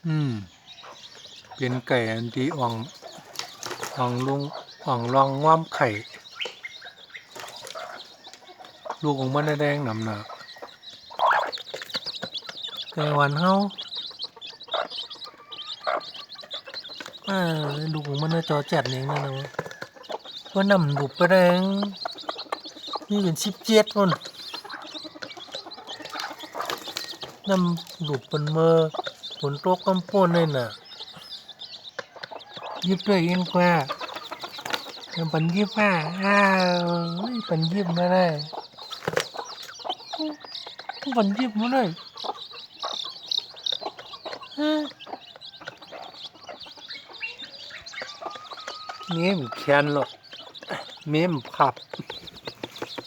อืมเป็นไก่อันที่อ่องลองง่อมไข่ลูกของมันแดงหนำหนักไก่หวานเฮาลูกของมันจอแจัดเองนั่นนะว่านำดุบไปแดงนี่เป็น17คนนำดุบเป็นเมื่อฝนตกกำปนเลยน่ะยิบด้วยเอ็นกว่าปันยิบปันยิบมาได้ปันยิบมาได้เงี้ยมแขนหรอกเม้มผับ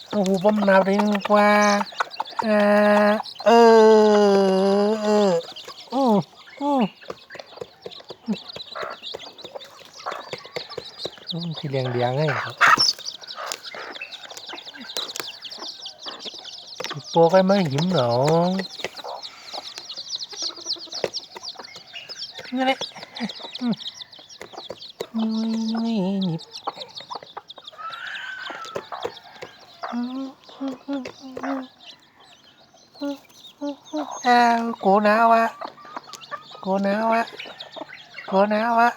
โอ้โหบำนาเร็งกว่าเอออืออือที่เลี้ยงให้ครับโปก็ไม่หิมหนองนี่แหละนี่หยิบโกนาวะโกนาวะ